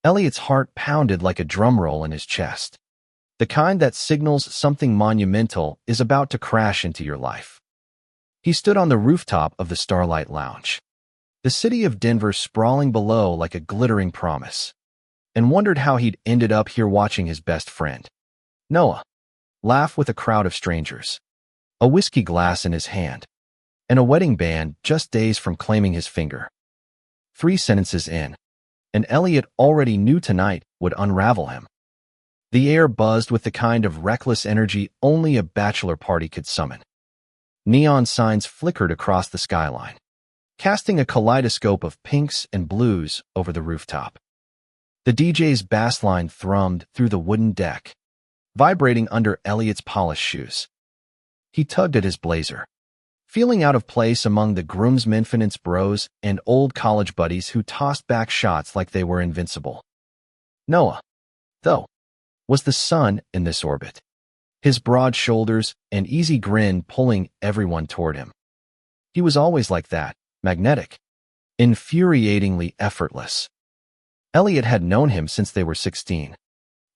Elliot's heart pounded like a drum roll in his chest. The kind that signals something monumental is about to crash into your life. He stood on the rooftop of the Starlight Lounge, the city of Denver sprawling below like a glittering promise, and wondered how he'd ended up here watching his best friend, Noah, laugh with a crowd of strangers, a whiskey glass in his hand, and a wedding band just days from claiming his finger. 3 sentences in, and Elliot already knew tonight would unravel him. The air buzzed with the kind of reckless energy only a bachelor party could summon. Neon signs flickered across the skyline, casting a kaleidoscope of pinks and blues over the rooftop. The DJ's bass line thrummed through the wooden deck, vibrating under Elliot's polished shoes. He tugged at his blazer, feeling out of place among the groomsmen, bros, and old college buddies who tossed back shots like they were invincible. Noah, though, was the sun in this orbit, his broad shoulders and easy grin pulling everyone toward him. He was always like that, magnetic, infuriatingly effortless. Elliot had known him since they were 16,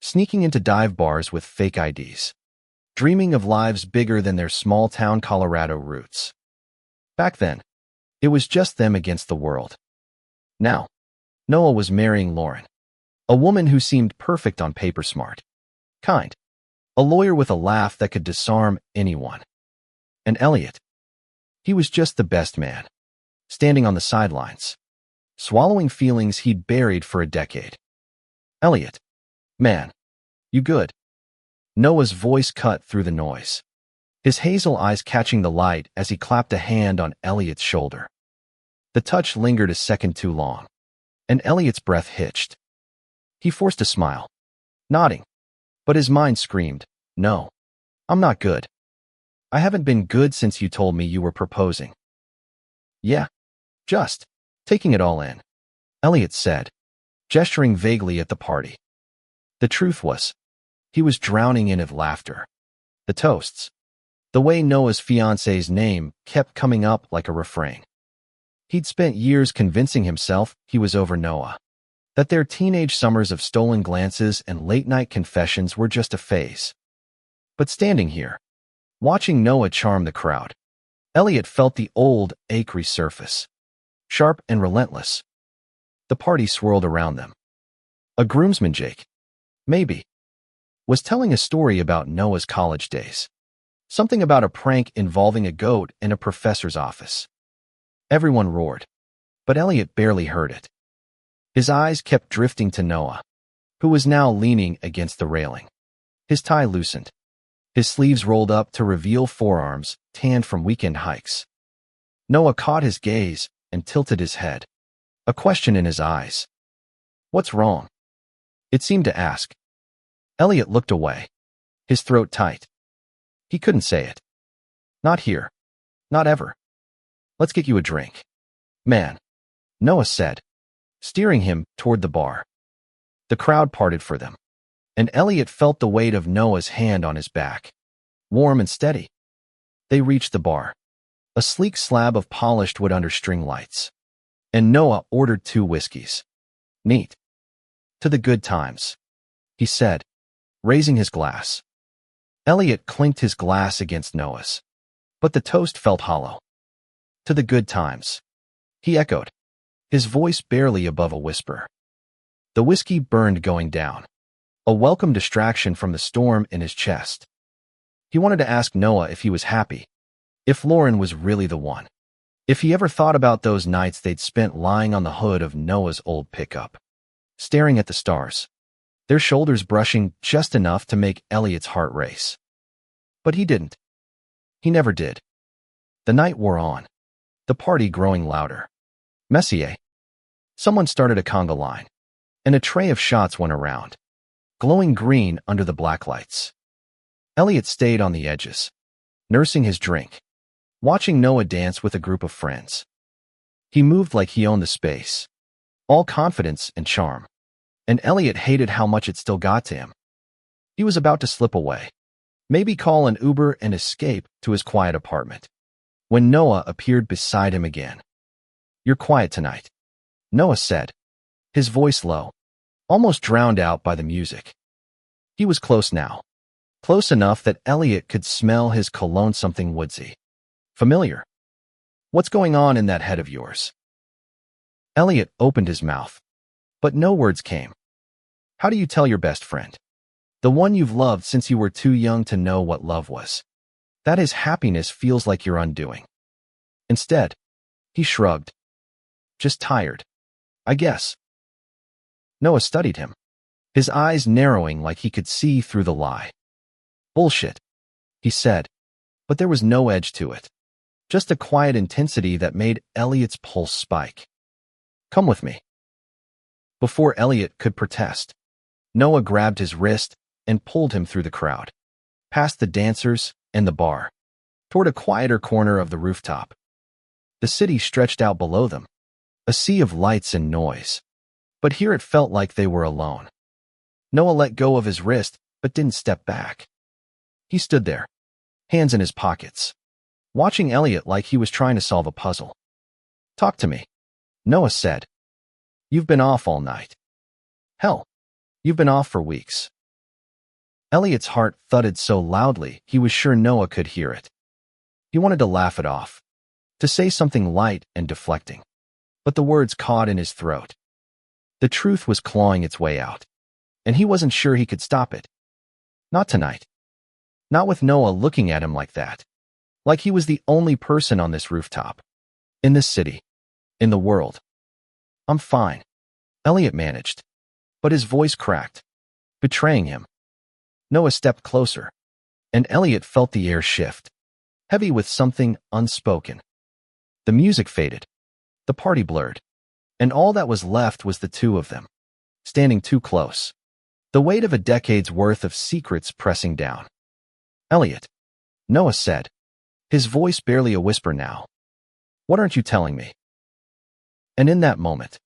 sneaking into dive bars with fake IDs, dreaming of lives bigger than their small-town Colorado roots. Back then, it was just them against the world. Now, Noah was marrying Lauren, a woman who seemed perfect on paper, smart, kind, a lawyer with a laugh that could disarm anyone. And Elliot, he was just the best man, standing on the sidelines, swallowing feelings he'd buried for a decade. Elliot, man, you good? Noah's voice cut through the noise, his hazel eyes catching the light as he clapped a hand on Elliot's shoulder. The touch lingered a second too long, and Elliot's breath hitched. He forced a smile, nodding, but his mind screamed, "No, I'm not good. I haven't been good since you told me you were proposing." "Yeah, just taking it all in," Elliot said, gesturing vaguely at the party. The truth was, he was drowning in laughter. The toasts, the way Noah's fiancée's name kept coming up like a refrain. He'd spent years convincing himself he was over Noah, that their teenage summers of stolen glances and late-night confessions were just a phase. But standing here, watching Noah charm the crowd, Elliot felt the old ache resurface, sharp and relentless. The party swirled around them. A groomsman, Jake, maybe, was telling a story about Noah's college days. Something about a prank involving a goat in a professor's office. Everyone roared, but Elliot barely heard it. His eyes kept drifting to Noah, who was now leaning against the railing. His tie loosened, his sleeves rolled up to reveal forearms tanned from weekend hikes. Noah caught his gaze and tilted his head, a question in his eyes. "What's wrong?" it seemed to ask. Elliot looked away, his throat tight. He couldn't say it. "Not here. Not ever. Let's get you a drink." "Man," Noah said, steering him toward the bar. The crowd parted for them, and Elliot felt the weight of Noah's hand on his back, warm and steady. They reached the bar, a sleek slab of polished wood under string lights, and Noah ordered 2 whiskeys. "Neat. To the good times," he said, raising his glass. Elliot clinked his glass against Noah's, but the toast felt hollow. "To the good times," he echoed, his voice barely above a whisper. The whiskey burned going down, a welcome distraction from the storm in his chest. He wanted to ask Noah if he was happy, if Lauren was really the one, if he ever thought about those nights they'd spent lying on the hood of Noah's old pickup, staring at the stars, their shoulders brushing just enough to make Elliot's heart race. But he didn't. He never did. The night wore on, the party growing louder. "Messier." Someone started a conga line, and a tray of shots went around, glowing green under the black lights. Elliot stayed on the edges, nursing his drink, watching Noah dance with a group of friends. He moved like he owned the space, all confidence and charm, and Elliot hated how much it still got to him. He was about to slip away, maybe call an Uber and escape to his quiet apartment, when Noah appeared beside him again. "You're quiet tonight," Noah said, his voice low, almost drowned out by the music. He was close now. Close enough that Elliot could smell his cologne, something woodsy. Familiar. What's going on in that head of yours? Elliot opened his mouth, but no words came. How do you tell your best friend, the one you've loved since you were too young to know what love was, that his happiness feels like your undoing? Instead, he shrugged. Just tired, I guess. Noah studied him, his eyes narrowing like he could see through the lie. Bullshit, he said, but there was no edge to it. Just a quiet intensity that made Elliot's pulse spike. Come with me. Before Elliot could protest, Noah grabbed his wrist and pulled him through the crowd, past the dancers and the bar, toward a quieter corner of the rooftop. The city stretched out below them, a sea of lights and noise. But here it felt like they were alone. Noah let go of his wrist, but didn't step back. He stood there, hands in his pockets, watching Elliot like he was trying to solve a puzzle. Talk to me, Noah said. You've been off all night. Hell, you've been off for weeks. Elliot's heart thudded so loudly he was sure Noah could hear it. He wanted to laugh it off, to say something light and deflecting, but the words caught in his throat. The truth was clawing its way out, and he wasn't sure he could stop it. Not tonight. Not with Noah looking at him like that. Like he was the only person on this rooftop. In this city. In the world. I'm fine, Elliot managed, but his voice cracked, betraying him. Noah stepped closer, and Elliot felt the air shift, heavy with something unspoken. The music faded. The party blurred. And all that was left was the two of them, standing too close. The weight of a decade's worth of secrets pressing down. Elliot, Noah said, his voice barely a whisper now. What aren't you telling me? And in that moment,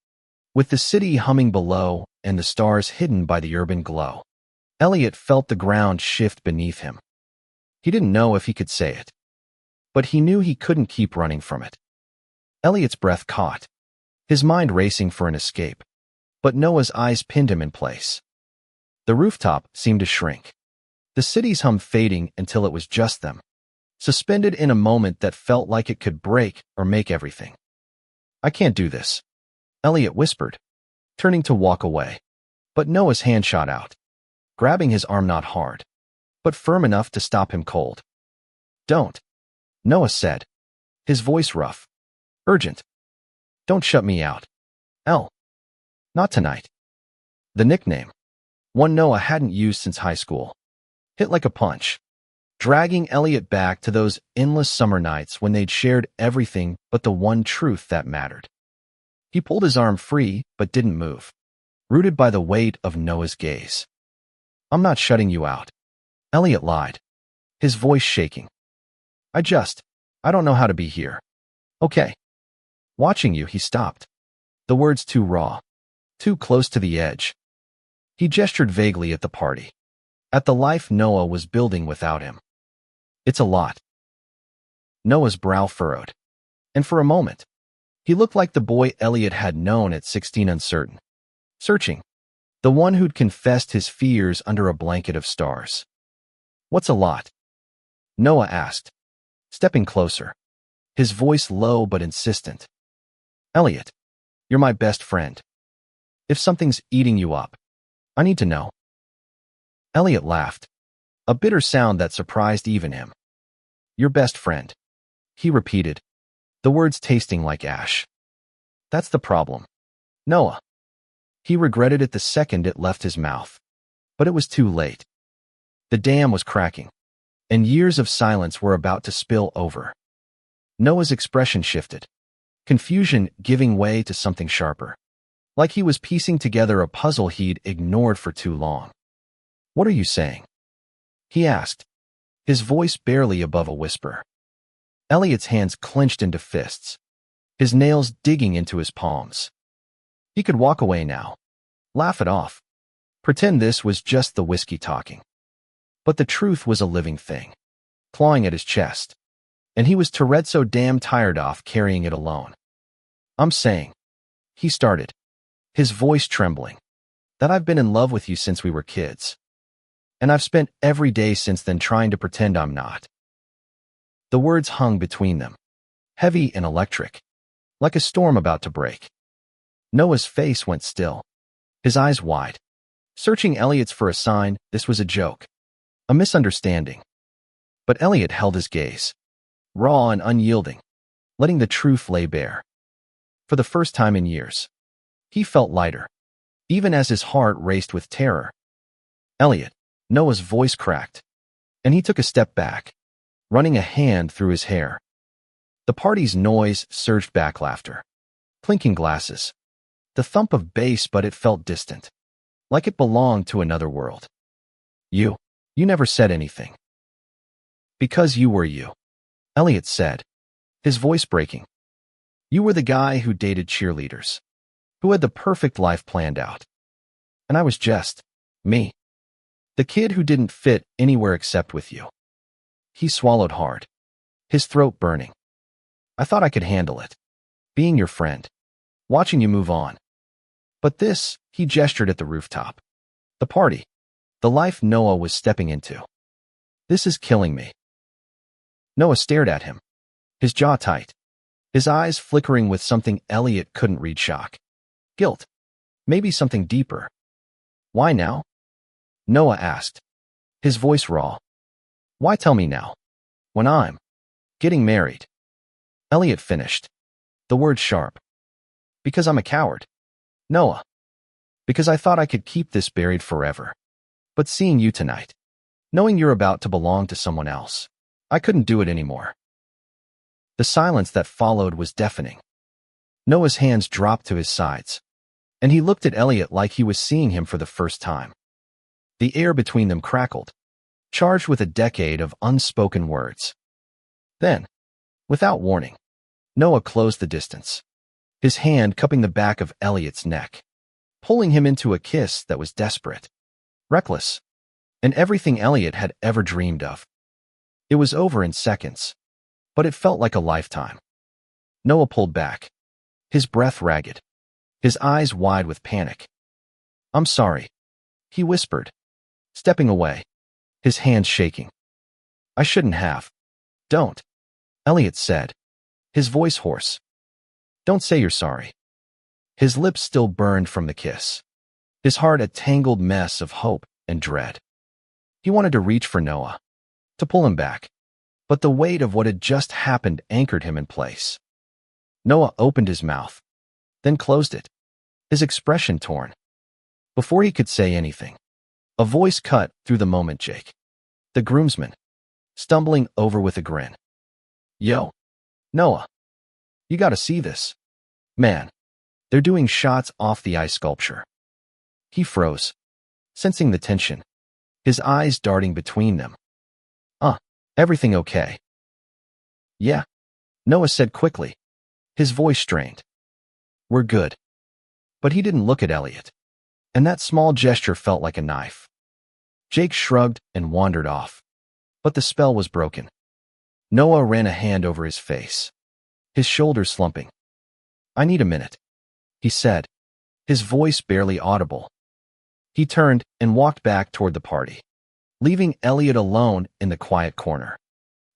with the city humming below and the stars hidden by the urban glow, Elliot felt the ground shift beneath him. He didn't know if he could say it, but he knew he couldn't keep running from it. Elliot's breath caught, his mind racing for an escape, but Noah's eyes pinned him in place. The rooftop seemed to shrink, the city's hum fading until it was just them, suspended in a moment that felt like it could break or make everything. I can't do this, Elliot whispered, turning to walk away, but Noah's hand shot out, grabbing his arm not hard, but firm enough to stop him cold. Don't, Noah said, his voice rough, urgent. Don't shut me out. Not tonight. The nickname, one Noah hadn't used since high school, hit like a punch, dragging Elliot back to those endless summer nights when they'd shared everything but the one truth that mattered. He pulled his arm free but didn't move, rooted by the weight of Noah's gaze. I'm not shutting you out, Elliot lied, his voice shaking. I don't know how to be here. Okay. Watching you, he stopped. The words too raw, too close to the edge. He gestured vaguely at the party, at the life Noah was building without him. It's a lot. Noah's brow furrowed, and for a moment, he looked like the boy Elliot had known at 16, uncertain, searching, the one who'd confessed his fears under a blanket of stars. What's a lot? Noah asked, stepping closer, his voice low but insistent. Elliot, you're my best friend. If something's eating you up, I need to know. Elliot laughed, a bitter sound that surprised even him. Your best friend, he repeated, the words tasting like ash. That's the problem, Noah. He regretted it the second it left his mouth, but it was too late. The dam was cracking, and years of silence were about to spill over. Noah's expression shifted, confusion giving way to something sharper, like he was piecing together a puzzle he'd ignored for too long. What are you saying? He asked, his voice barely above a whisper. Elliot's hands clenched into fists, his nails digging into his palms. He could walk away now, laugh it off, pretend this was just the whiskey talking. But the truth was a living thing, clawing at his chest, and he was so damn tired of carrying it alone. I'm saying, he started, his voice trembling. that I've been in love with you since we were kids. And I've spent every day since then trying to pretend I'm not. The words hung between them, heavy and electric, like a storm about to break. Noah's face went still, his eyes wide, searching Elliot's for a sign this was a joke, a misunderstanding. But Elliot held his gaze, raw and unyielding, letting the truth lay bare. For the first time in years, he felt lighter, even as his heart raced with terror. Elliot, Noah's voice cracked, and he took a step back, running a hand through his hair. The party's noise surged back, laughter, clinking glasses, the thump of bass, but it felt distant, like it belonged to another world. You never said anything. Because you were you, Elliot said, his voice breaking. You were the guy who dated cheerleaders, who had the perfect life planned out. And I was just me, the kid who didn't fit anywhere except with you. He swallowed hard, his throat burning. I thought I could handle it, being your friend, watching you move on. But this, he gestured at the rooftop. The party, the life Noah was stepping into. This is killing me. Noah stared at him, his jaw tight, his eyes flickering with something Elliot couldn't read: shock, guilt, maybe something deeper. Why now? Noah asked, his voice raw. Why tell me now, when I'm getting married? Elliot finished, the words sharp. Because I'm a coward, Noah. Because I thought I could keep this buried forever. But seeing you tonight, knowing you're about to belong to someone else, I couldn't do it anymore. The silence that followed was deafening. Noah's hands dropped to his sides, and he looked at Elliot like he was seeing him for the first time. The air between them crackled, charged with a decade of unspoken words. Then, without warning, Noah closed the distance, his hand cupping the back of Elliot's neck, pulling him into a kiss that was desperate, reckless, and everything Elliot had ever dreamed of. It was over in seconds, but it felt like a lifetime. Noah pulled back, his breath ragged, his eyes wide with panic. I'm sorry, he whispered, stepping away, his hands shaking. I shouldn't have. Don't, Elliot said, his voice hoarse. Don't say you're sorry. His lips still burned from the kiss, his heart a tangled mess of hope and dread. He wanted to reach for Noah, to pull him back, but the weight of what had just happened anchored him in place. Noah opened his mouth, then closed it, his expression torn. Before he could say anything, a voice cut through the moment: Jake, the groomsman, stumbling over with a grin. Yo, Noah, you gotta see this. Man, they're doing shots off the ice sculpture. He froze, sensing the tension, his eyes darting between them. Everything okay? Yeah, Noah said quickly, his voice strained. We're good. But he didn't look at Elliot, and that small gesture felt like a knife. Jake shrugged and wandered off, but the spell was broken. Noah ran a hand over his face, his shoulders slumping. I need a minute, he said, his voice barely audible. He turned and walked back toward the party, leaving Elliot alone in the quiet corner,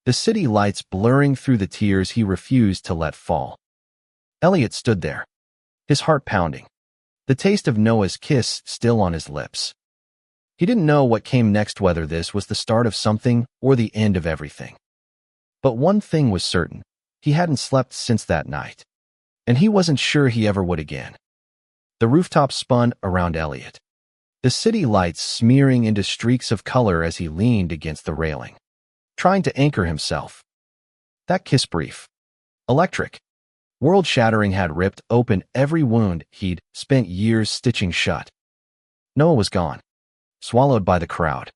the city lights blurring through the tears he refused to let fall. Elliot stood there, his heart pounding, the taste of Noah's kiss still on his lips. He didn't know what came next, whether this was the start of something or the end of everything. But one thing was certain, he hadn't slept since that night, and he wasn't sure he ever would again. The rooftop spun around Elliot, the city lights smearing into streaks of color as he leaned against the railing, trying to anchor himself. That kiss, brief, electric, world-shattering, had ripped open every wound he'd spent years stitching shut. Noah was gone, swallowed by the crowd,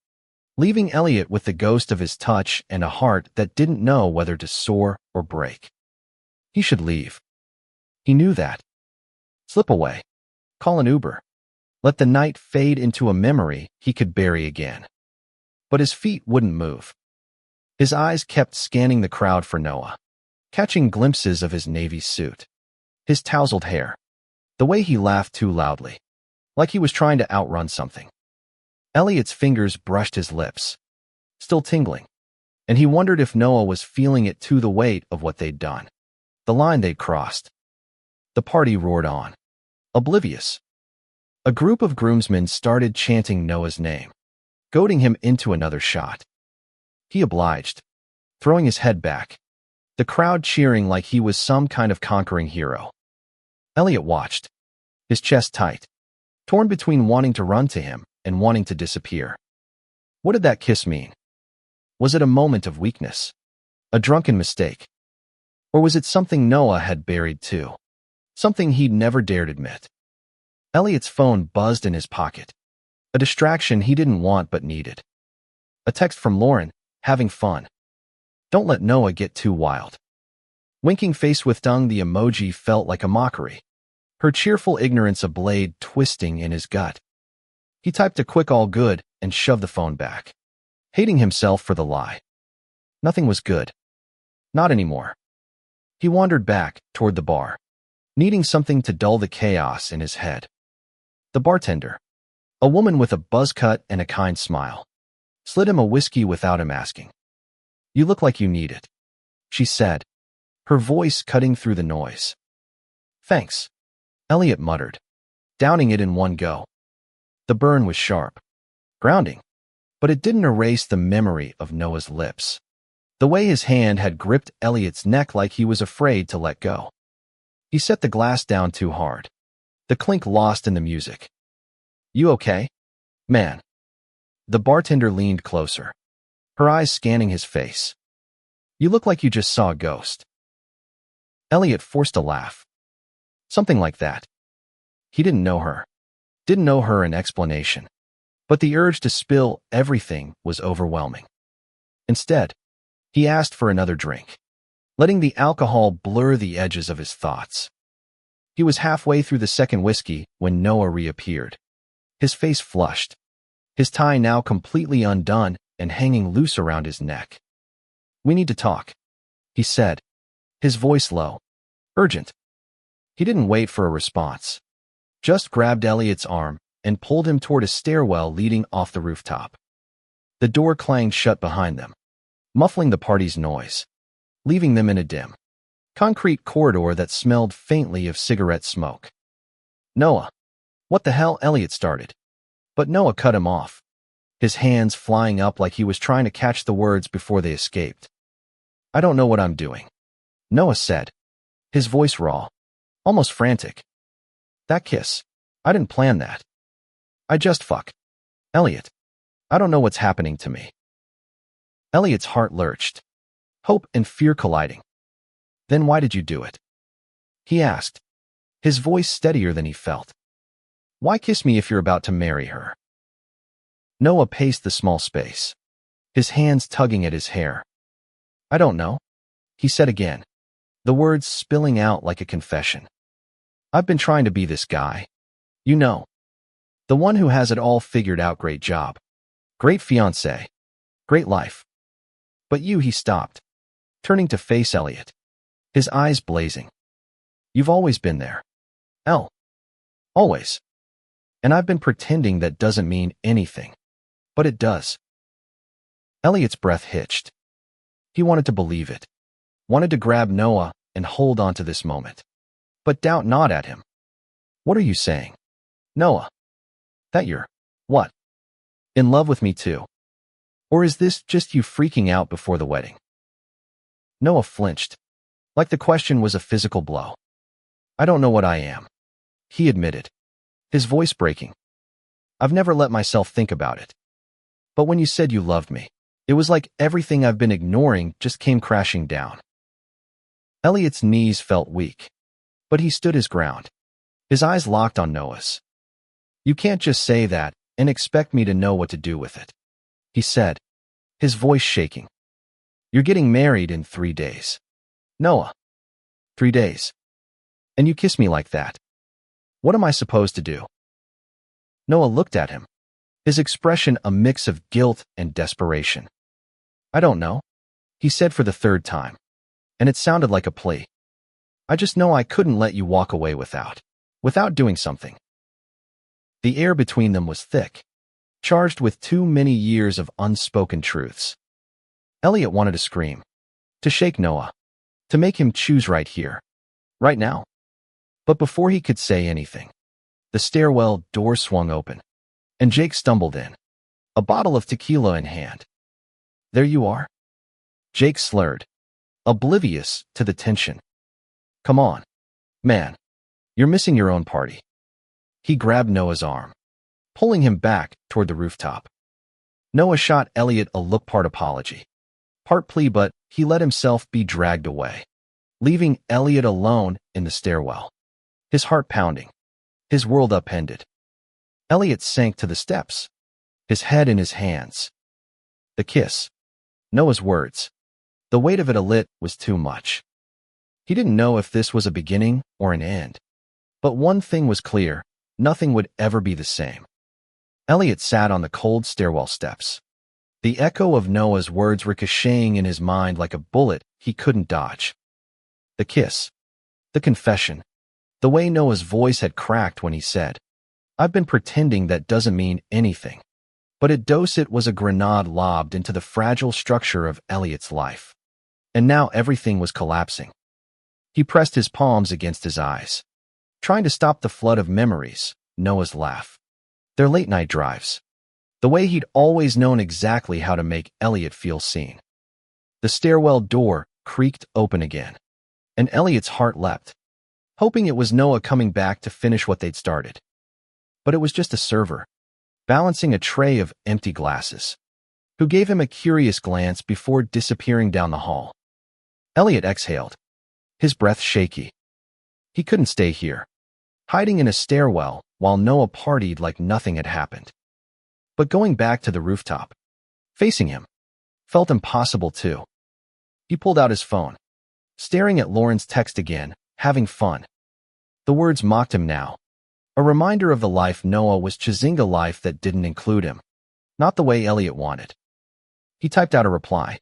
leaving Elliot with the ghost of his touch and a heart that didn't know whether to soar or break. He should leave. He knew that. Slip away. Call an Uber. Let the night fade into a memory he could bury again. But his feet wouldn't move. His eyes kept scanning the crowd for Noah, catching glimpses of his navy suit, his tousled hair, the way he laughed too loudly, like he was trying to outrun something. Elliot's fingers brushed his lips, still tingling, and he wondered if Noah was feeling it too, the weight of what they'd done, the line they'd crossed. The party roared on, oblivious. A group of groomsmen started chanting Noah's name, goading him into another shot. He obliged, throwing his head back, the crowd cheering like he was some kind of conquering hero. Elliot watched, his chest tight, torn between wanting to run to him and wanting to disappear. What did that kiss mean? Was it a moment of weakness? A drunken mistake? Or was it something Noah had buried too? Something he'd never dared admit? Elliot's phone buzzed in his pocket. A distraction he didn't want but needed. A text from Lauren, having fun. Don't let Noah get too wild. Winking face with tongue, the emoji felt like a mockery. Her cheerful ignorance a blade twisting in his gut. He typed a quick all good and shoved the phone back, hating himself for the lie. Nothing was good. Not anymore. He wandered back toward the bar, needing something to dull the chaos in his head. The bartender, a woman with a buzz cut and a kind smile, slid him a whiskey without him asking. "You look like you need it," she said, her voice cutting through the noise. "Thanks," Elliot muttered, downing it in one go. The burn was sharp, grounding, but it didn't erase the memory of Noah's lips. The way his hand had gripped Elliot's neck like he was afraid to let go. He set the glass down too hard, the clink lost in the music. "You okay, man?" The bartender leaned closer, her eyes scanning his face. "You look like you just saw a ghost." Elliot forced a laugh. Something like that. He didn't know her an explanation, but the urge to spill everything was overwhelming. Instead, he asked for another drink, letting the alcohol blur the edges of his thoughts. He was halfway through the second whiskey when Noah reappeared, his face flushed, his tie now completely undone and hanging loose around his neck. "We need to talk," he said, his voice low, urgent. He didn't wait for a response, just grabbed Elliot's arm and pulled him toward a stairwell leading off the rooftop. The door clanged shut behind them, muffling the party's noise, leaving them in a dim, concrete corridor that smelled faintly of cigarette smoke. "Noah." "What the hell?" Elliot started, but Noah cut him off, his hands flying up like he was trying to catch the words before they escaped. "I don't know what I'm doing," Noah said, his voice raw, almost frantic. "That kiss, I didn't plan that. I just fuck. Elliot, I don't know what's happening to me." Elliot's heart lurched, hope and fear colliding. "Then why did you do it?" he asked, his voice steadier than he felt. "Why kiss me if you're about to marry her?" Noah paced the small space, his hands tugging at his hair. "I don't know," he said again, the words spilling out like a confession. "I've been trying to be this guy. You know. The one who has it all figured out. Great job. Great fiancé. Great life. But you," he stopped, turning to face Elliot, his eyes blazing. "You've always been there. Elle. Always. And I've been pretending that doesn't mean anything. But it does." Elliot's breath hitched. He wanted to believe it, wanted to grab Noah and hold on to this moment. But doubt gnawed at him. "What are you saying, Noah? That you're, what, in love with me too? Or is this just you freaking out before the wedding?" Noah flinched, like the question was a physical blow. "I don't know what I am," he admitted, his voice breaking. "I've never let myself think about it. But when you said you loved me, it was like everything I've been ignoring just came crashing down." Elliot's knees felt weak, but he stood his ground, his eyes locked on Noah's. "You can't just say that and expect me to know what to do with it," he said, his voice shaking. "You're getting married in 3 days. Noah. 3 days. And you kiss me like that. What am I supposed to do?" Noah looked at him, his expression a mix of guilt and desperation. "I don't know," he said for the third time, and it sounded like a plea. "I just know I couldn't let you walk away without doing something." The air between them was thick, charged with too many years of unspoken truths. Elliot wanted to scream, to shake Noah, to make him choose right here, right now. But before he could say anything, the stairwell door swung open, and Jake stumbled in, a bottle of tequila in hand. "There you are," Jake slurred, oblivious to the tension. "Come on, man, you're missing your own party." He grabbed Noah's arm, pulling him back toward the rooftop. Noah shot Elliot a look, part apology, part plea, but he let himself be dragged away, leaving Elliot alone in the stairwell, his heart pounding, his world upended. Elliot sank to the steps, his head in his hands. The kiss, Noah's words, the weight of it was too much. He didn't know if this was a beginning or an end. But one thing was clear, nothing would ever be the same. Elliot sat on the cold stairwell steps, the echo of Noah's words ricocheting in his mind like a bullet he couldn't dodge. The kiss, the confession, the way Noah's voice had cracked when he said, "I've been pretending," that doesn't mean anything. But it was a grenade lobbed into the fragile structure of Elliot's life. And now everything was collapsing. He pressed his palms against his eyes, trying to stop the flood of memories. Noah's laugh, their late-night drives, the way he'd always known exactly how to make Elliot feel seen. The stairwell door creaked open again, and Elliot's heart leapt, hoping it was Noah coming back to finish what they'd started. But it was just a server, balancing a tray of empty glasses, who gave him a curious glance before disappearing down the hall. Elliot exhaled, his breath shaky. He couldn't stay here, hiding in a stairwell while Noah partied like nothing had happened. But going back to the rooftop, facing him, felt impossible too. He pulled out his phone, staring at Lauren's text again, having fun. The words mocked him now, a reminder of the life Noah was choosing, a life that didn't include him, not the way Elliot wanted. He typed out a reply,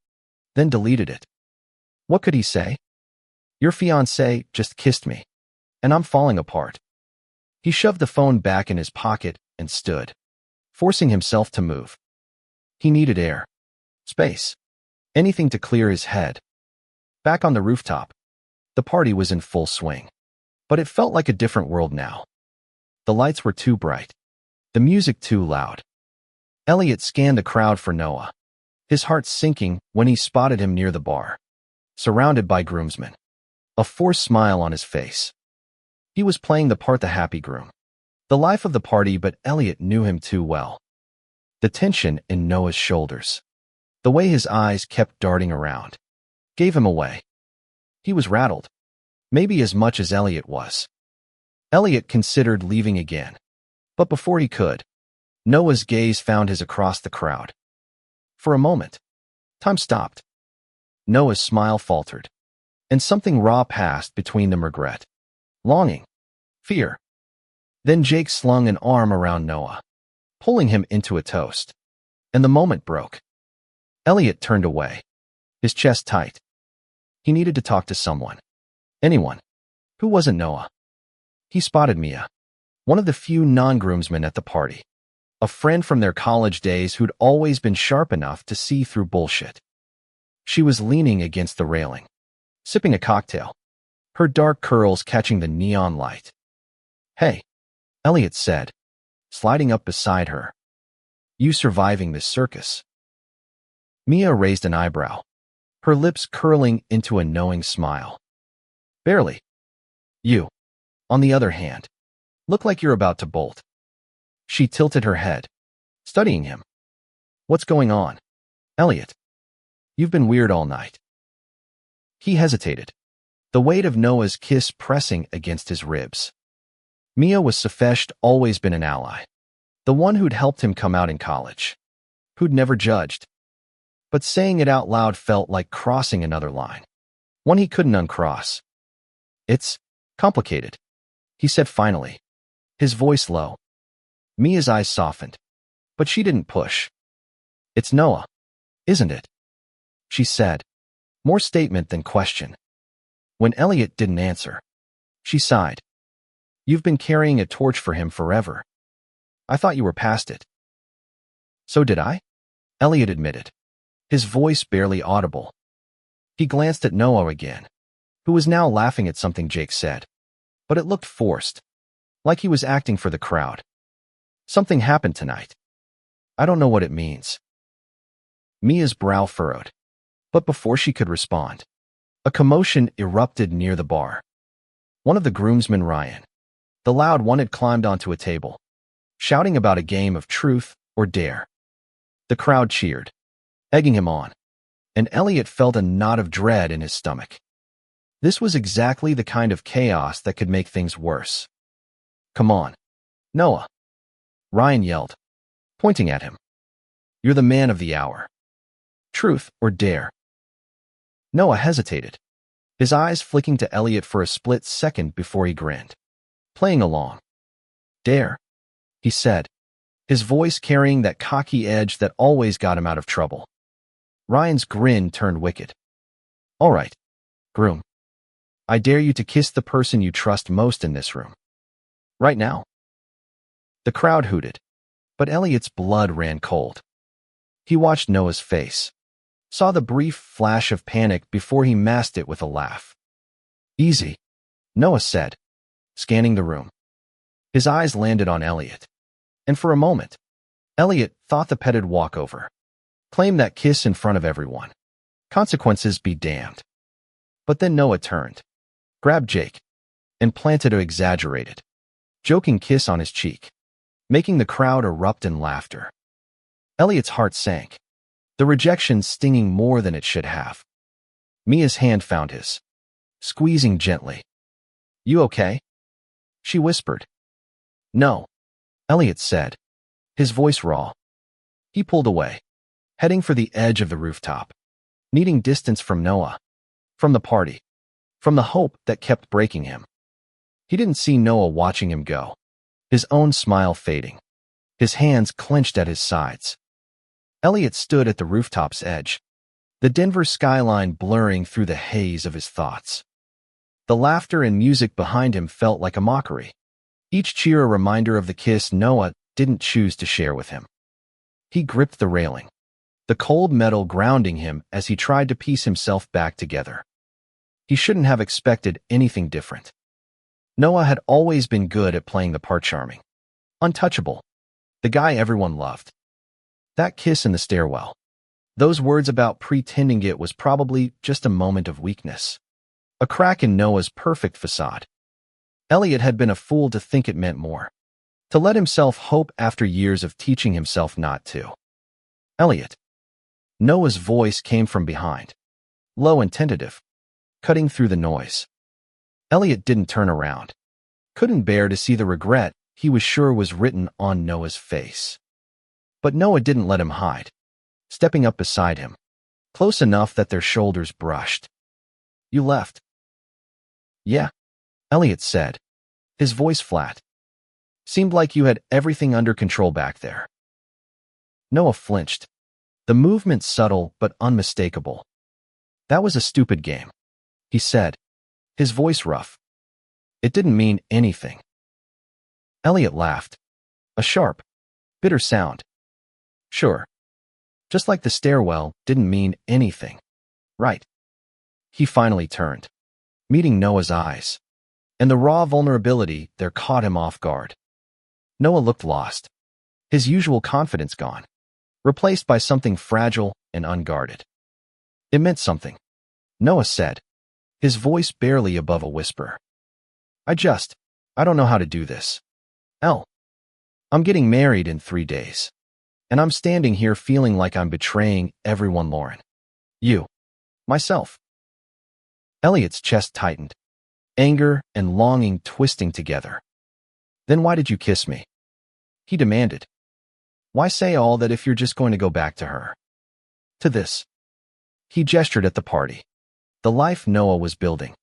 then deleted it. What could he say? "Your fiancé just kissed me, and I'm falling apart." He shoved the phone back in his pocket and stood, forcing himself to move. He needed air, space, anything to clear his head. Back on the rooftop, the party was in full swing, but it felt like a different world now. The lights were too bright, the music too loud. Elliot scanned the crowd for Noah, his heart sinking when he spotted him near the bar, surrounded by groomsmen, a forced smile on his face. He was playing the part, the happy groom, the life of the party, but Elliot knew him too well. The tension in Noah's shoulders, the way his eyes kept darting around, gave him away. He was rattled, maybe as much as Elliot was. Elliot considered leaving again, but before he could, Noah's gaze found his across the crowd. For a moment, time stopped. Noah's smile faltered, and something raw passed between them: regret, longing, fear. Then Jake slung an arm around Noah, pulling him into a toast, and the moment broke. Elliot turned away, his chest tight. He needed to talk to someone, anyone, who wasn't Noah. He spotted Mia, one of the few non-groomsmen at the party, a friend from their college days who'd always been sharp enough to see through bullshit. She was leaning against the railing, sipping a cocktail, her dark curls catching the neon light. "Hey," Elliot said, sliding up beside her. "You surviving this circus?" Mia raised an eyebrow, her lips curling into a knowing smile. "Barely. You, on the other hand, look like you're about to bolt." She tilted her head, studying him. "What's going on, Elliot? You've been weird all night." He hesitated, the weight of Noah's kiss pressing against his ribs. Mia was Safeshed, always been an ally, the one who'd helped him come out in college, who'd never judged. But saying it out loud felt like crossing another line, one he couldn't uncross. "It's complicated," he said finally, his voice low. Mia's eyes softened, but she didn't push. "It's Noah, isn't it?" she said, more statement than question. When Elliot didn't answer, she sighed. "You've been carrying a torch for him forever." I thought you were past it. So did I? Elliot admitted, his voice barely audible. He glanced at Noah again, who was now laughing at something Jake said. But it looked forced, like he was acting for the crowd. Something happened tonight. I don't know what it means. Mia's brow furrowed. But before she could respond, a commotion erupted near the bar. One of the groomsmen, Ryan, the loud one, had climbed onto a table, shouting about a game of truth or dare. The crowd cheered, egging him on, and Elliot felt a knot of dread in his stomach. This was exactly the kind of chaos that could make things worse. Come on, Noah, Ryan yelled, pointing at him. You're the man of the hour. Truth or dare? Noah hesitated, his eyes flicking to Elliot for a split second before he grinned, playing along. Dare, he said, his voice carrying that cocky edge that always got him out of trouble. Ryan's grin turned wicked. All right, groom. I dare you to kiss the person you trust most in this room. Right now. The crowd hooted, but Elliot's blood ran cold. He watched Noah's face, saw the brief flash of panic before he masked it with a laugh. Easy, Noah said, scanning the room. His eyes landed on Elliot, and for a moment, Elliot thought the petted walkover. Claim that kiss in front of everyone. Consequences be damned. But then Noah turned, grabbed Jake, and planted an exaggerated, joking kiss on his cheek, making the crowd erupt in laughter. Elliot's heart sank, the rejection stinging more than it should have. Mia's hand found his, squeezing gently. You okay? She whispered. No, Elliot said, his voice raw. He pulled away, heading for the edge of the rooftop, needing distance from Noah, from the party, from the hope that kept breaking him. He didn't see Noah watching him go, his own smile fading, his hands clenched at his sides. Elliot stood at the rooftop's edge, the Denver skyline blurring through the haze of his thoughts. The laughter and music behind him felt like a mockery, each cheer a reminder of the kiss Noah didn't choose to share with him. He gripped the railing, the cold metal grounding him as he tried to piece himself back together. He shouldn't have expected anything different. Noah had always been good at playing the part, charming, untouchable, the guy everyone loved. That kiss in the stairwell, those words about pretending it was probably just a moment of weakness, a crack in Noah's perfect facade. Elliot had been a fool to think it meant more, to let himself hope after years of teaching himself not to. Elliot. Noah's voice came from behind, low and tentative, cutting through the noise. Elliot didn't turn around, couldn't bear to see the regret he was sure was written on Noah's face. But Noah didn't let him hide, stepping up beside him, close enough that their shoulders brushed. You left. Yeah, Elliot said, his voice flat. Seemed like you had everything under control back there. Noah flinched, the movement subtle but unmistakable. That was a stupid game, he said, his voice rough. It didn't mean anything. Elliot laughed, a sharp, bitter sound. Sure. Just like the stairwell didn't mean anything. Right. He finally turned, meeting Noah's eyes, and the raw vulnerability there caught him off guard. Noah looked lost, his usual confidence gone, replaced by something fragile and unguarded. It meant something, Noah said, his voice barely above a whisper. I don't know how to do this. I'm getting married in 3 days. And I'm standing here feeling like I'm betraying everyone, Lauren. You. Myself. Elliot's chest tightened, anger and longing twisting together. Then why did you kiss me? He demanded. Why say all that if you're just going to go back to her? To this. He gestured at the party, the life Noah was building,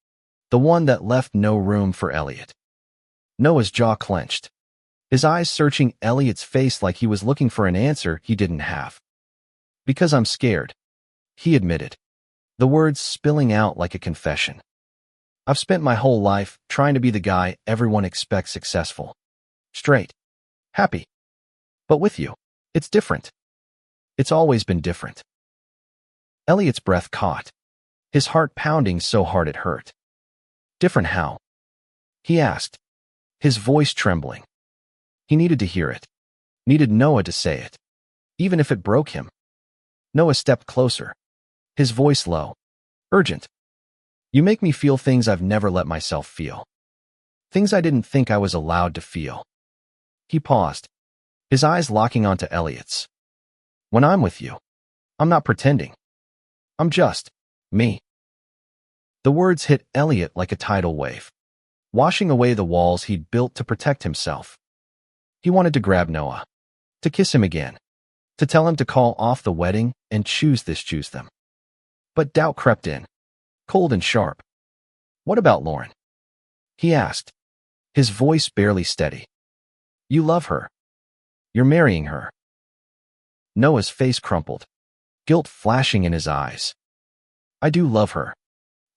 the one that left no room for Elliot. Noah's jaw clenched, his eyes searching Elliot's face like he was looking for an answer he didn't have. Because I'm scared, he admitted, the words spilling out like a confession. I've spent my whole life trying to be the guy everyone expects successful, straight, happy, But with you, it's different. It's always been different. Elliot's breath caught, his heart pounding so hard it hurt. Different how? He asked, his voice trembling. He needed to hear it, needed Noah to say it, even if it broke him. Noah stepped closer, his voice low, urgent. You make me feel things I've never let myself feel. Things I didn't think I was allowed to feel. He paused, his eyes locking onto Elliot's. When I'm with you, I'm not pretending. I'm just me. The words hit Elliot like a tidal wave, washing away the walls he'd built to protect himself. He wanted to grab Noah, to kiss him again, to tell him to call off the wedding and choose them. But doubt crept in, cold and sharp. What about Lauren? He asked, his voice barely steady. You love her. You're marrying her. Noah's face crumpled, guilt flashing in his eyes. I do love her,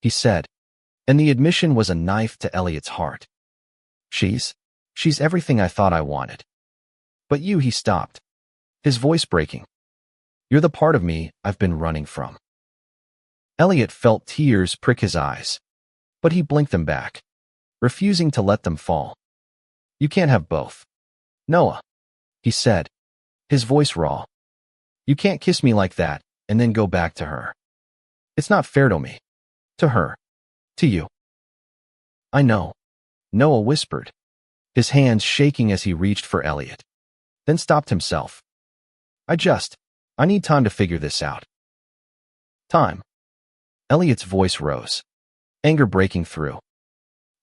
he said, and the admission was a knife to Elliot's heart. She's everything I thought I wanted. But you, he stopped, his voice breaking. You're the part of me I've been running from. Elliot felt tears prick his eyes, but he blinked them back, refusing to let them fall. You can't have both. Noah, he said, his voice raw. You can't kiss me like that and then go back to her. It's not fair to me, to her, to you. I know, Noah whispered, his hands shaking as he reached for Elliot, then stopped himself. I need time to figure this out. Time. Elliot's voice rose, anger breaking through.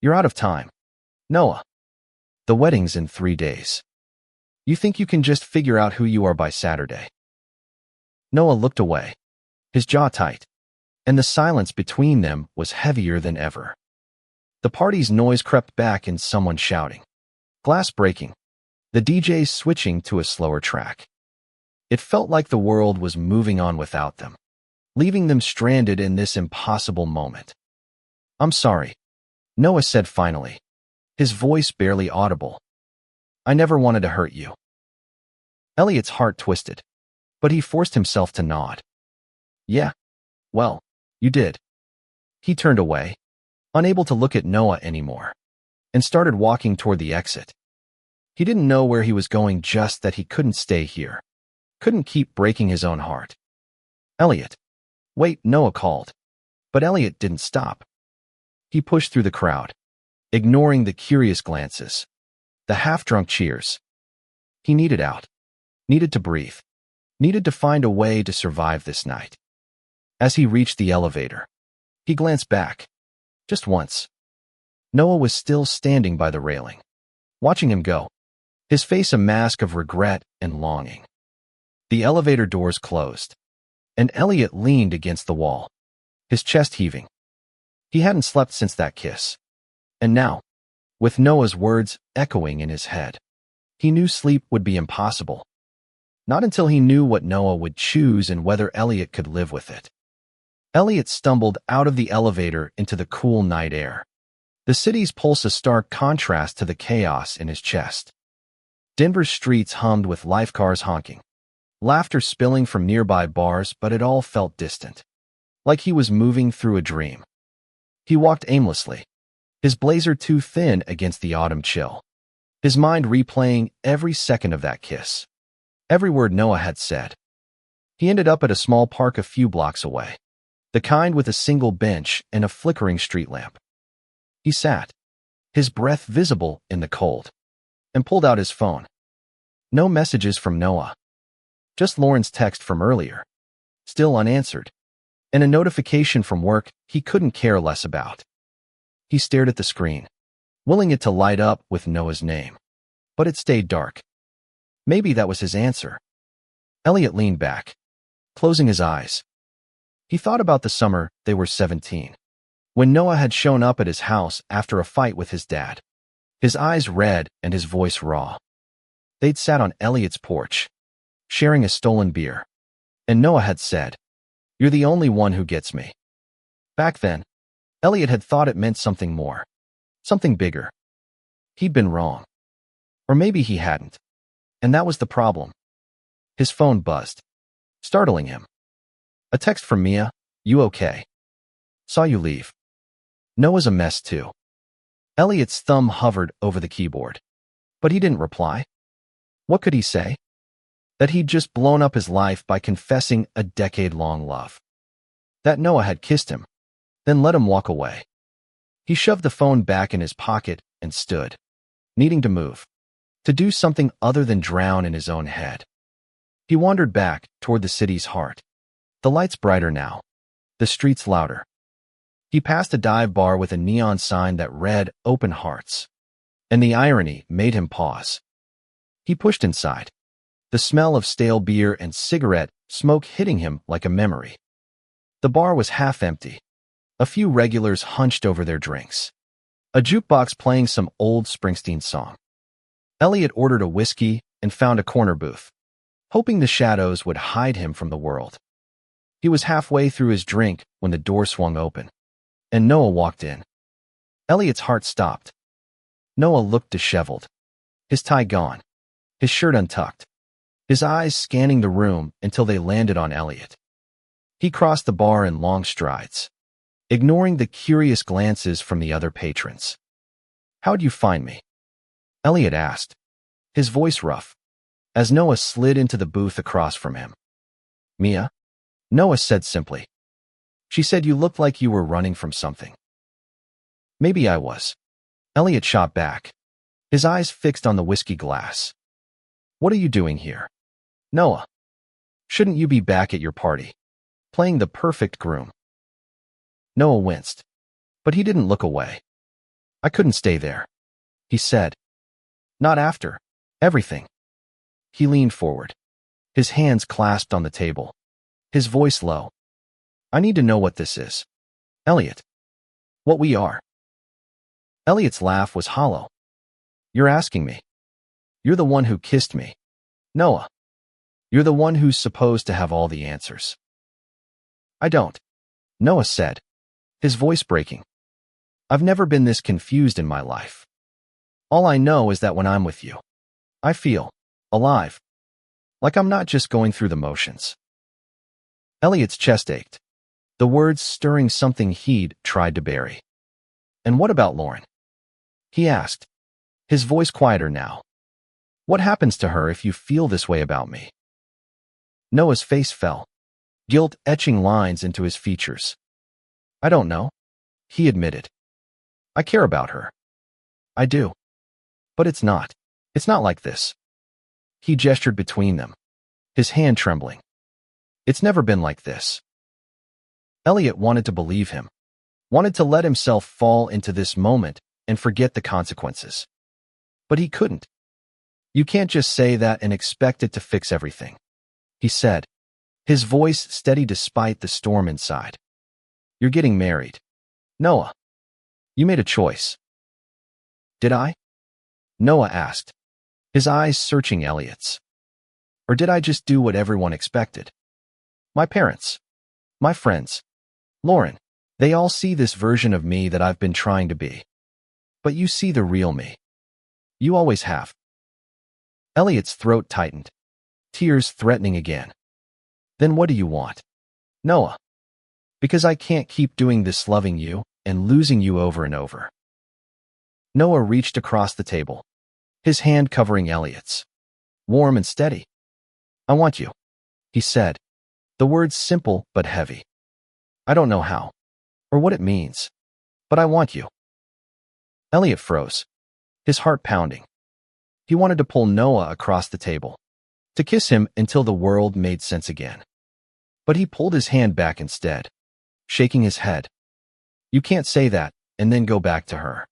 You're out of time, Noah. The wedding's in 3 days. You think you can just figure out who you are by Saturday? Noah looked away, his jaw tight, and the silence between them was heavier than ever. The party's noise crept back in someone shouting, glass breaking, the DJs switching to a slower track. It felt like the world was moving on without them, leaving them stranded in this impossible moment. I'm sorry, Noah said finally, his voice barely audible. I never wanted to hurt you. Elliot's heart twisted, but he forced himself to nod. Yeah, well, you did. He turned away, unable to look at Noah anymore, and started walking toward the exit. He didn't know where he was going, just that he couldn't stay here, couldn't keep breaking his own heart. Elliot. Wait, Noah called, but Elliot didn't stop. He pushed through the crowd, ignoring the curious glances, the half-drunk cheers. He needed out, needed to breathe, needed to find a way to survive this night. As he reached the elevator, he glanced back, just once. Noah was still standing by the railing, watching him go, his face a mask of regret and longing. The elevator doors closed, and Elliot leaned against the wall, his chest heaving. He hadn't slept since that kiss. And now, with Noah's words echoing in his head, he knew sleep would be impossible. Not until he knew what Noah would choose and whether Elliot could live with it. Elliot stumbled out of the elevator into the cool night air, the city's pulse a stark contrast to the chaos in his chest. Denver's streets hummed with lifecars honking, laughter spilling from nearby bars, but it all felt distant, like he was moving through a dream. He walked aimlessly, his blazer too thin against the autumn chill, his mind replaying every second of that kiss, every word Noah had said. He ended up at a small park a few blocks away, the kind with a single bench and a flickering street lamp. He sat, his breath visible in the cold, and pulled out his phone. No messages from Noah. Just Lauren's text from earlier, still unanswered, and a notification from work he couldn't care less about. He stared at the screen, willing it to light up with Noah's name, but it stayed dark. Maybe that was his answer. Elliot leaned back, closing his eyes. He thought about the summer they were 17, when Noah had shown up at his house after a fight with his dad, his eyes red and his voice raw. They'd sat on Elliot's porch, sharing a stolen beer, and Noah had said, "You're the only one who gets me." Back then, Elliot had thought it meant something more, something bigger. He'd been wrong. Or maybe he hadn't. And that was the problem. His phone buzzed, startling him. A text from Mia. You okay? Saw you leave. Noah's a mess too. Elliot's thumb hovered over the keyboard. But he didn't reply. What could he say? That he'd just blown up his life by confessing a decade-long love. That Noah had kissed him, then let him walk away. He shoved the phone back in his pocket and stood, needing to move, to do something other than drown in his own head. He wandered back toward the city's heart. The lights brighter now, the streets louder. He passed a dive bar with a neon sign that read Open Hearts, and the irony made him pause. He pushed inside, the smell of stale beer and cigarette smoke hitting him like a memory. The bar was half empty. A few regulars hunched over their drinks. A jukebox playing some old Springsteen song. Elliot ordered a whiskey and found a corner booth, hoping the shadows would hide him from the world. He was halfway through his drink when the door swung open, and Noah walked in. Elliot's heart stopped. Noah looked disheveled, his tie gone, his shirt untucked, his eyes scanning the room until they landed on Elliot. He crossed the bar in long strides, ignoring the curious glances from the other patrons. How'd you find me? Elliot asked, his voice rough, as Noah slid into the booth across from him. Mia? Noah said simply. She said you looked like you were running from something. Maybe I was. Elliot shot back, his eyes fixed on the whiskey glass. What are you doing here? Noah. Shouldn't you be back at your party, playing the perfect groom? Noah winced, but he didn't look away. I couldn't stay there, he said. Not after everything. He leaned forward, his hands clasped on the table, his voice low. I need to know what this is. Elliot. What we are. Elliot's laugh was hollow. You're asking me. You're the one who kissed me. Noah. You're the one who's supposed to have all the answers. I don't. Noah said, his voice breaking. I've never been this confused in my life. All I know is that when I'm with you, I feel alive. Like I'm not just going through the motions. Elliot's chest ached, the words stirring something he'd tried to bury. And what about Lauren? He asked, his voice quieter now. What happens to her if you feel this way about me? Noah's face fell, guilt etching lines into his features. I don't know, he admitted. I care about her. I do. But it's not like this. He gestured between them, his hand trembling. It's never been like this. Elliot wanted to believe him, wanted to let himself fall into this moment and forget the consequences. But he couldn't. You can't just say that and expect it to fix everything, he said, his voice steady despite the storm inside. You're getting married. Noah. You made a choice. Did I? Noah asked, his eyes searching Elliot's. Or did I just do what everyone expected? My parents, my friends, Lauren, they all see this version of me that I've been trying to be. But you see the real me. You always have. Elliot's throat tightened, tears threatening again. Then what do you want? Noah. Because I can't keep doing this, loving you and losing you over and over. Noah reached across the table, his hand covering Elliot's, warm and steady. I want you, he said, the words simple but heavy. I don't know how, or what it means, but I want you. Elliot froze, his heart pounding. He wanted to pull Noah across the table, to kiss him until the world made sense again. But he pulled his hand back instead, shaking his head. You can't say that and then go back to her,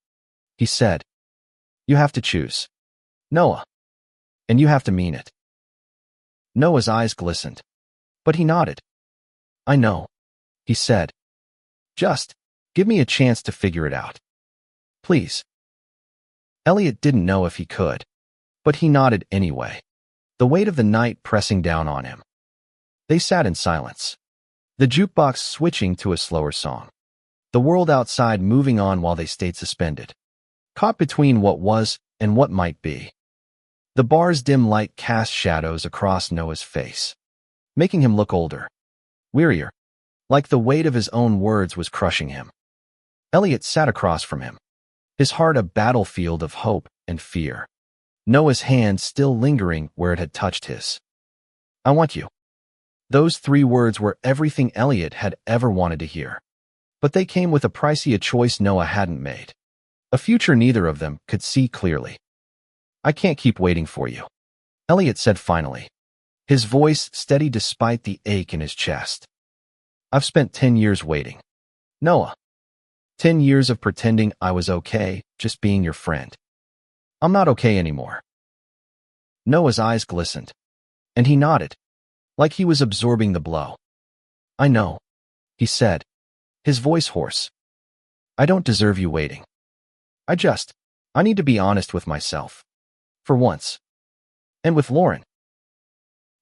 he said. You have to choose. Noah. And you have to mean it. Noah's eyes glistened, but he nodded. I know, he said. Just give me a chance to figure it out. Please. Elliot didn't know if he could, but he nodded anyway, the weight of the night pressing down on him. They sat in silence, the jukebox switching to a slower song, the world outside moving on while they stayed suspended, caught between what was and what might be. The bar's dim light cast shadows across Noah's face, making him look older, wearier, like the weight of his own words was crushing him. Elliot sat across from him, his heart a battlefield of hope and fear, Noah's hand still lingering where it had touched his. "I want you." Those 3 words were everything Elliot had ever wanted to hear. But they came with a pricey choice Noah hadn't made. A future neither of them could see clearly. "I can't keep waiting for you," Elliot said finally, his voice steady despite the ache in his chest. "I've spent 10 years waiting. Noah. 10 years of pretending I was okay, just being your friend. I'm not okay anymore." Noah's eyes glistened, and he nodded, like he was absorbing the blow. "I know," he said, his voice hoarse. "I don't deserve you waiting. I need to be honest with myself. For once. And with Lauren."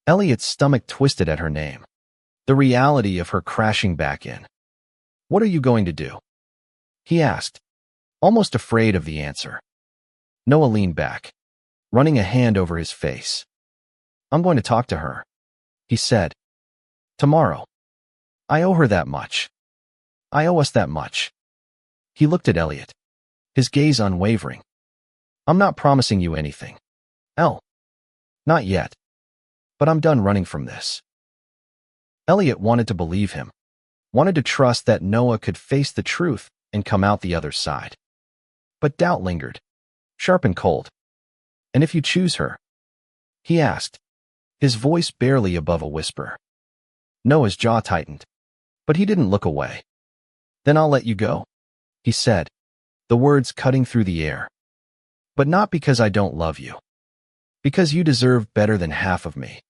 Elliot's stomach twisted at her name, the reality of her crashing back in. "What are you going to do?" he asked, almost afraid of the answer. Noah leaned back, running a hand over his face. "I'm going to talk to her," he said. "Tomorrow. I owe her that much. I owe us that much." He looked at Elliot, his gaze unwavering. "I'm not promising you anything, El. Not yet. But I'm done running from this." Elliot wanted to believe him, wanted to trust that Noah could face the truth and come out the other side. But doubt lingered, sharp and cold. "And if you choose her?" he asked, his voice barely above a whisper. Noah's jaw tightened, but he didn't look away. "Then I'll let you go," he said, the words cutting through the air. "But not because I don't love you. Because you deserve better than half of me."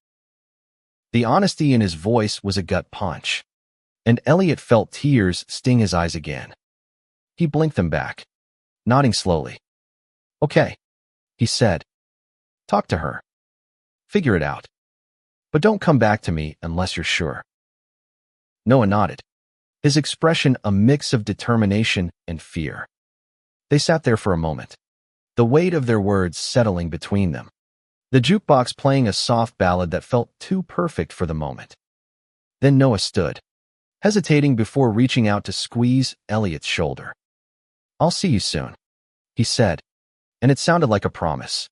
The honesty in his voice was a gut punch, and Elliot felt tears sting his eyes again. He blinked them back, nodding slowly. "Okay," he said. "Talk to her. Figure it out. But don't come back to me unless you're sure." Noah nodded, his expression a mix of determination and fear. They sat there for a moment, the weight of their words settling between them, the jukebox playing a soft ballad that felt too perfect for the moment. Then Noah stood, hesitating before reaching out to squeeze Elliot's shoulder. "I'll see you soon," he said, and it sounded like a promise.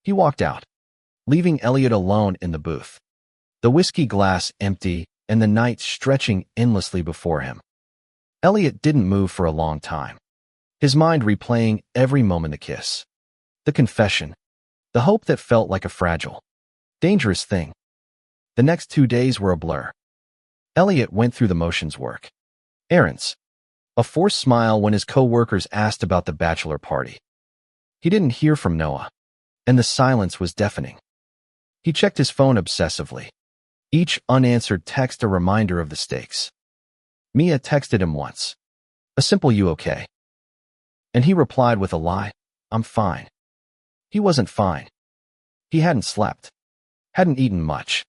He walked out, leaving Elliot alone in the booth, the whiskey glass empty and the night stretching endlessly before him. Elliot didn't move for a long time, his mind replaying every moment: the kiss, the confession, the hope that felt like a fragile, dangerous thing. The next 2 days were a blur. Elliot went through the motions: work, errands, a forced smile when his co-workers asked about the bachelor party. He didn't hear from Noah, and the silence was deafening. He checked his phone obsessively, each unanswered text a reminder of the stakes. Mia texted him once, a simple "You okay?" And he replied with a lie, "I'm fine." He wasn't fine. He hadn't slept, hadn't eaten much,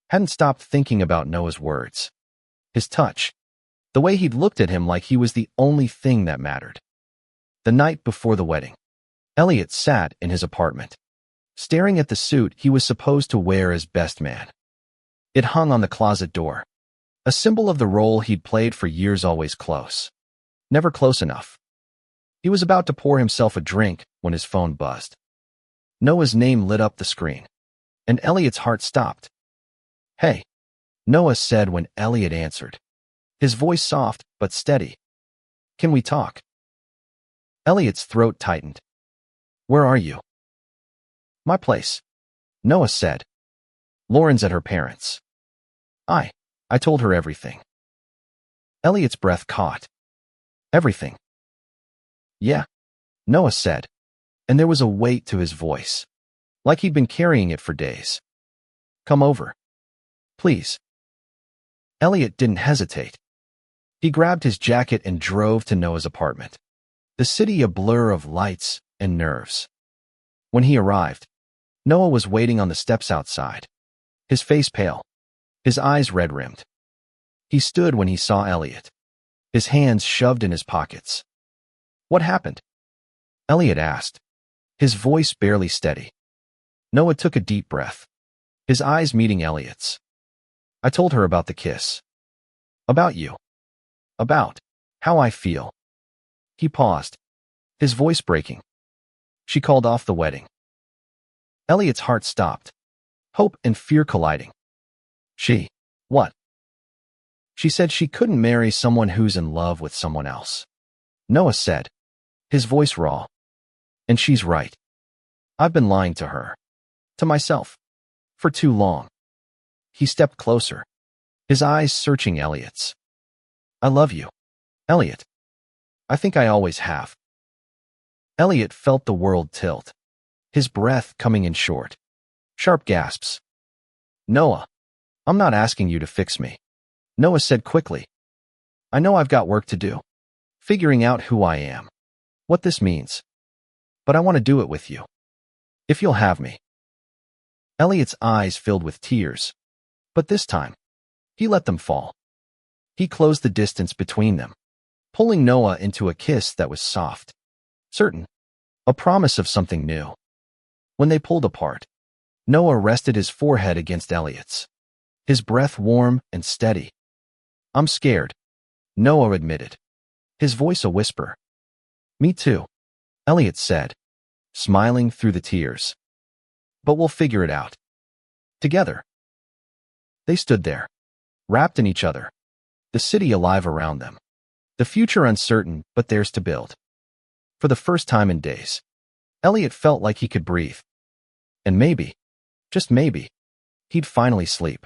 hadn't stopped thinking about Noah's words, his touch, the way he'd looked at him like he was the only thing that mattered. The night before the wedding, Elliot sat in his apartment, staring at the suit he was supposed to wear as best man. It hung on the closet door, a symbol of the role he'd played for years: always close, never close enough. He was about to pour himself a drink when his phone buzzed. Noah's name lit up the screen, and Elliot's heart stopped. "Hey," Noah said when Elliot answered, his voice soft but steady. "Can we talk?" Elliot's throat tightened. "Where are you?" "My place," Noah said. "Lauren's at her parents'. I told her everything." Elliot's breath caught. "Everything?" "Yeah," Noah said, and there was a weight to his voice, like he'd been carrying it for days. "Come over. Please." Elliot didn't hesitate. He grabbed his jacket and drove to Noah's apartment, the city a blur of lights and nerves. When he arrived, Noah was waiting on the steps outside, his face pale, his eyes red-rimmed. He stood when he saw Elliot, his hands shoved in his pockets. "What happened?" Elliot asked, his voice barely steady. Noah took a deep breath, his eyes meeting Elliot's. I told her about the kiss. About you. About how I feel. He paused, his voice breaking. She called off the wedding. Elliot's heart stopped, hope and fear colliding. She, what? She said she couldn't marry someone who's in love with someone else. Noah said, his voice raw. And she's right. I've been lying to her. To myself. For too long. He stepped closer, his eyes searching Elliot's. I love you, Elliot. I think I always have. Elliot felt the world tilt, his breath coming in short. Sharp gasps. Noah, I'm not asking you to fix me. Noah said quickly. I know I've got work to do. Figuring out who I am. What this means. But I want to do it with you. If you'll have me. Elliot's eyes filled with tears. But this time, he let them fall. He closed the distance between them, pulling Noah into a kiss that was soft, certain, a promise of something new. When they pulled apart, Noah rested his forehead against Elliot's, his breath warm and steady. I'm scared, Noah admitted, his voice a whisper. Me too, Elliot said, smiling through the tears. But we'll figure it out. Together. They stood there, wrapped in each other, the city alive around them. The future uncertain, but theirs to build. For the first time in days, Elliot felt like he could breathe. And maybe, just maybe, he'd finally sleep.